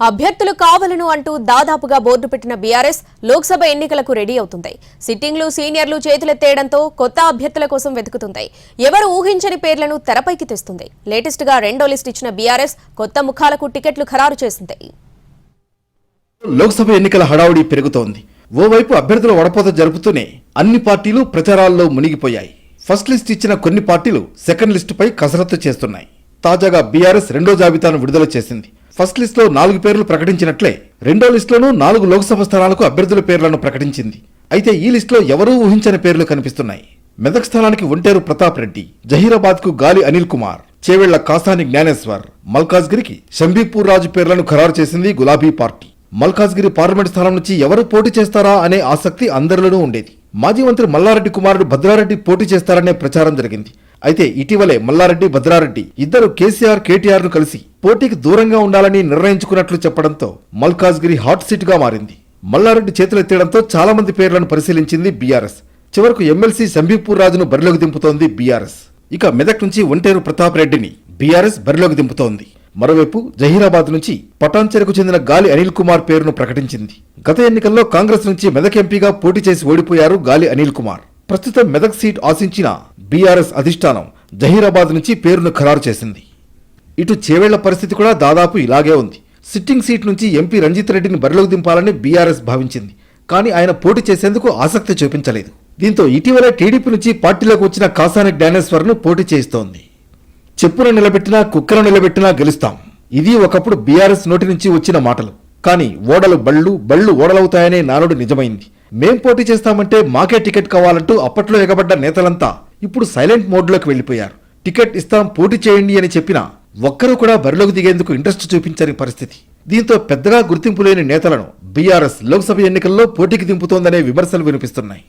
అభ్యర్థులు కావాలను అంటూ దాదాపుగా బోర్డు పెట్టిన బీఆర్ఎస్ లోక్సభ ఎన్నికలకు రెడీ అవుతుంది. సిట్టింగ్లు సీనియర్లు చేతులెత్తేయడంతో కొత్త అభ్యర్థుల కోసం వెతుకుతుంది. ఎవరు ఊహించని పేర్లను తెరపైకి తెస్తుంది. లేటెస్ట్ గా రెండో లిస్ట్ ఇచ్చిన బీఆర్ఎస్ కొత్త ముఖాలకు టికెట్లు ఖరారు చేసింది. లోక్సభ ఎన్నికల హడావుడి పెరుగుతోంది. ఓవైపు అభ్యర్థుల వడపోత జరుపుతూనే అన్ని పార్టీలు ప్రచారాల్లో మునిగిపోయాయి. ఫస్ట్ లిస్ట్ ఇచ్చిన కొన్ని పార్టీలు సెకండ్ లిస్టుపై కసరత్తు చేస్తున్నాయి. తాజాగా బీఆర్ఎస్ రెండో జాబితాను విడుదల చేసింది. ఫస్ట్ లిస్ట్ లో 4 పేర్లు ప్రకటించినట్లే రెండో లిస్టులోనూ 4 లోక్సభ స్థానాలకు అభ్యర్థుల పేర్లను ప్రకటించింది. అయితే ఈ లిస్టులో ఎవరూ ఊహించని పేర్లు కనిపిస్తున్నాయి. మెదక్ స్థానానికి ఒంటేరు ప్రతాప్ రెడ్డి, జహీరాబాద్ కు గాలి అనిల్ కుమార్, చేవెళ్ల కాసాని జ్ఞానేశ్వర్, మల్కాజ్గిరికి షంబీపూర్ రాజు పేర్లను ఖరారు చేసింది గులాబీ పార్టీ. మల్కాజ్గిరి పార్లమెంట్ స్థానం నుంచి ఎవరు పోటీ చేస్తారా అనే ఆసక్తి అందరిలోనూ ఉండేది. మాజీ మంత్రి మల్లారెడ్డి కుమారుడు భద్రారెడ్డి పోటీ చేస్తారనే ప్రచారం జరిగింది. అయితే ఇటీవలే మల్లారెడ్డి, భద్రారెడ్డి ఇద్దరు కేసీఆర్, కేటీఆర్ ను కలిసి పోటీకి దూరంగా ఉండాలని నిర్ణయించుకున్నట్లు చెప్పడంతో మల్కాజ్గిరి హాట్ సీట్ గా మారింది. మల్లారెడ్డి చేతులెత్తేయడంతో చాలా మంది పేర్లను పరిశీలించింది బీఆర్ఎస్. చివరకు ఎమ్మెల్సీ షంబీపూర్ రాజును బరిలోకి దింపుతోంది బీఆర్ఎస్. ఇక మెదక్ నుంచి ఒంటేరు ప్రతాప్ రెడ్డిని బీఆర్ఎస్ బరిలోకి దింపుతోంది. మరోవైపు జహీరాబాద్ నుంచి పటాన్చెరుకు చెందిన గాలి అనిల్ కుమార్ పేరును ప్రకటించింది. గత ఎన్నికల్లో కాంగ్రెస్ నుంచి మెదక్ ఎంపీగా పోటీ చేసి ఓడిపోయారు గాలి అనిల్ కుమార్. ప్రస్తుతం మెదక్ సీట్ ఆశించిన బీఆర్ఎస్ అధిష్టానం జహీరాబాద్ నుంచి పేరును ఖరారు చేసింది. ఇటు చేవేళ్ల పరిస్థితి కూడా దాదాపు ఇలాగే ఉంది. సిట్టింగ్ సీట్ నుంచి ఎంపీ రంజిత్ రెడ్డిని బరిలోకి దింపాలని బీఆర్ఎస్ భావించింది. కానీ ఆయన పోటీ చేసేందుకు ఆసక్తి చూపించలేదు. దీంతో ఇటీవలే టీడీపీ నుంచి పార్టీలోకి వచ్చిన కాసాని జ్ఞానేశ్వర్ ను పోటీ చేస్తోంది. చెప్పును నిలబెట్టినా కుక్కను నిలబెట్టినా గెలుస్తాం, ఇది ఒకప్పుడు బీఆర్ఎస్ నోటి నుంచి వచ్చిన మాటలు. కానీ ఓడలు బళ్ళు ఓడలవుతాయనే నానుడు నిజమైంది. మేం పోటీ చేస్తామంటే మాకే టికెట్ కావాలంటూ అప్పట్లో ఎగబడ్డ నేతలంతా ఇప్పుడు సైలెంట్ మోడ్లోకి వెళ్లిపోయారు. టికెట్ ఇస్తాం, పోటీ చేయండి అని చెప్పినా ఒక్కరూ కూడా బరిలోకి దిగేందుకు ఇంట్రెస్ట్ చూపించని పరిస్థితి. దీంతో పెద్దగా గుర్తింపు లేని నేతలను బీఆర్ఎస్ లోక్సభ ఎన్నికల్లో పోటీకి దింపుతోందనే విమర్శలు వినిపిస్తున్నాయి.